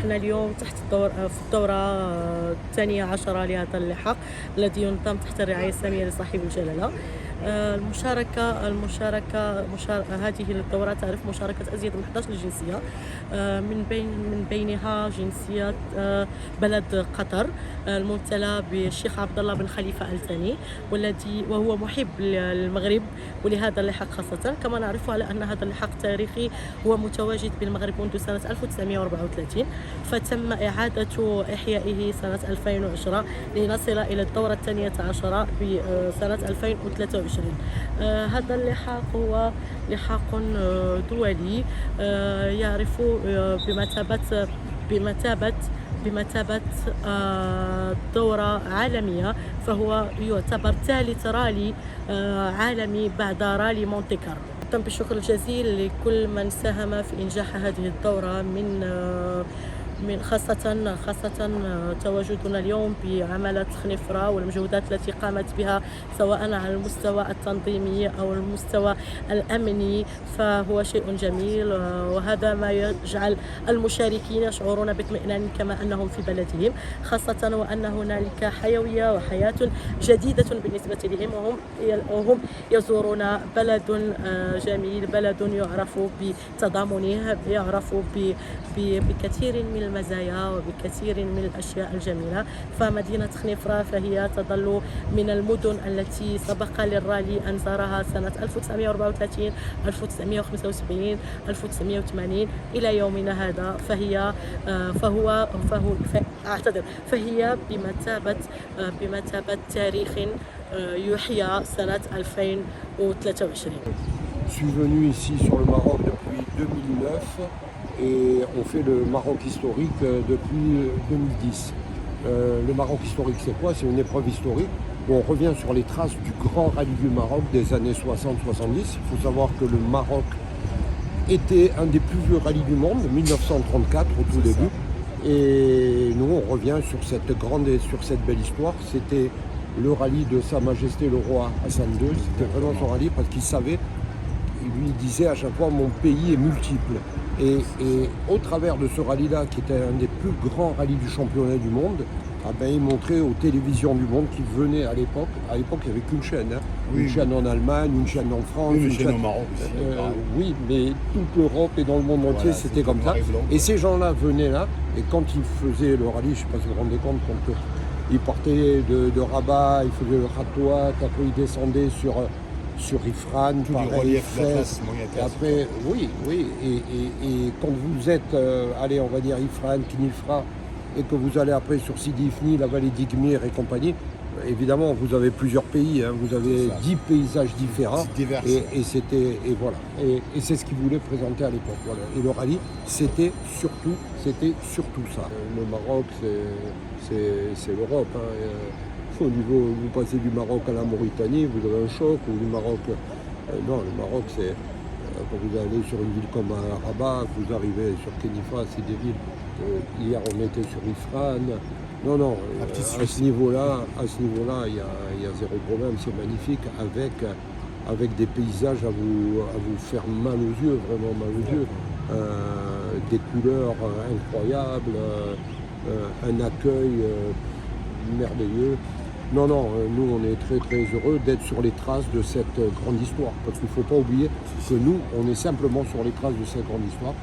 نحن اليوم تحت في الدورة الثانية عشرة لهذا اللحاق الذي ينظم تحت الرعاية السامية لصاحب الجلالة. هذه الدورة تعرف مشاركة أزيد من 11 جنسية، من بينها جنسية بلد قطر الممثلة بالشيخ عبد الله بن خليفة آل ثاني، وهو محب للمغرب ولهذا اللحاق خاصة. كما نعرف على أن هذا اللحاق التاريخي هو متواجد بالمغرب منذ سنة 1934، فتم إعادة إحيائه سنة 2010 لنصل إلى الدورة الثانية عشرة بسنة 2023. هذا اللحاق هو لحاق دولي يعرف بمثابة دورة عالمية، فهو يعتبر ثالث رالي عالمي بعد رالي مونتي كارلو. تم بالشكر الجزيل لكل من ساهم في إنجاح هذه الدورة من خاصة تواجدنا اليوم بعملة خنفرة والمجهودات التي قامت بها سواء على المستوى التنظيمي أو المستوى الأمني، فهو شيء جميل، وهذا ما يجعل المشاركين يشعرون باطمئنان كما أنهم في بلدهم، خاصة وأن هنالك حيوية وحياة جديدة بالنسبة لهم، وهم يزورون بلد جميل، بلد يعرف بتضامنه، يعرف بكثير من المزايا وبكثير من الأشياء الجميلة. فمدينة خنيفرة فهي تظل من المدن التي سبق للرالي أن زارها سنة 1934 1975 1980 إلى يومنا هذا، فهي بمثابة تاريخ يحيى سنة 2023. Je suis venu ici sur le Maroc depuis 2009 et on fait le Maroc historique depuis 2010. Le Maroc historique, c'est quoi? C'est une épreuve historique où on revient sur les traces du grand rallye du Maroc des années 60-70. Il faut savoir que le Maroc était un des plus vieux rallyes du monde, 1934 au tout début. Et nous, on revient sur cette belle histoire. C'était le rallye de Sa Majesté le Roi Hassan II. C'était vraiment son rallye parce qu'il savait, il lui disait à chaque fois, mon pays est multiple. Et au travers de ce rallye-là, qui était un des plus grands rallyes du championnat du monde, il montrait aux télévisions du monde qui venaient à l'époque. À l'époque, il n'y avait qu'une chaîne. Oui. Une chaîne en Allemagne, une chaîne en France. Une chaîne au Maroc aussi. Oui, mais toute l'Europe et dans le monde entier, c'était comme ça. Et ces gens-là venaient là, et quand ils faisaient le rallye, je ne sais pas si vous vous rendez compte, quand ils partaient de Rabat, ils faisaient le Khatouat, après ils descendaient sur Ifran, tout du relief, et après, oui, et quand vous êtes, on va dire Ifran, Kinifra, et que vous allez après sur Sidi Ifni, la vallée d'Igmir et compagnie, évidemment, vous avez plusieurs pays, vous avez 10 paysages différents, et voilà, et c'est ce qu'ils voulaient présenter à l'époque. Voilà. Et le rallye, c'était surtout ça. Le Maroc, c'est l'Europe. Au niveau, vous passez du Maroc à la Mauritanie, vous avez un choc, ou du Maroc... non, le Maroc, c'est... quand vous allez sur une ville comme Rabat, vous arrivez sur Kenifa, c'est des villes... hier, on était sur Ifran. Non, à ce niveau-là, il y a zéro problème, c'est magnifique, avec des paysages à vous faire mal aux yeux, vraiment mal aux yeux. Des couleurs incroyables, un accueil merveilleux. Non, nous on est très très heureux d'être sur les traces de cette grande histoire, parce qu'il ne faut pas oublier que nous, on est simplement sur les traces de cette grande histoire.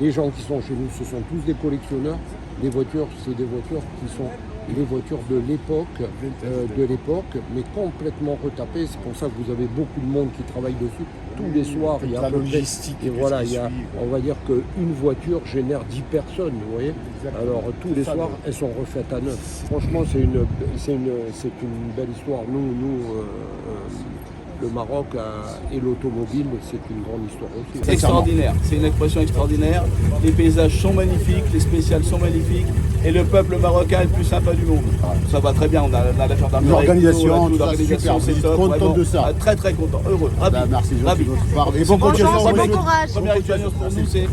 Les gens qui sont chez nous, ce sont tous des collectionneurs. Les voitures, c'est des voitures qui sont les voitures de l'époque, mais complètement retapées. C'est pour ça que vous avez beaucoup de monde qui travaille dessus. Tous les soirs, il y a la logistique. Et voilà, on va dire qu'une voiture génère 10 personnes, vous voyez. Exactement. Alors tous les soirs, elles sont refaites à neuf. Franchement, c'est une belle histoire. Nous, le Maroc et l'automobile, c'est une grande histoire aussi. C'est extraordinaire, c'est une expression extraordinaire. Les paysages sont magnifiques, les spéciales sont magnifiques, et le peuple marocain est le plus sympa du monde. Ça va très bien, on a la gendarmerie, l'organisation, c'est top, content de ça. Très très content, heureux, ravi. Merci ravi. Et bon courage. Première expérience pour nous, c'est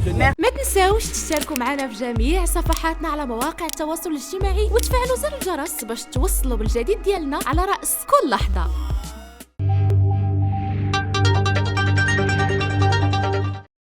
génial. ما تنساوش تشتركوا معنا في جميع صفحاتنا على مواقع التواصل الاجتماعي وتفعلوا زر الجرس باش توصلوا بالجديد ديالنا على رأس كل لحظة.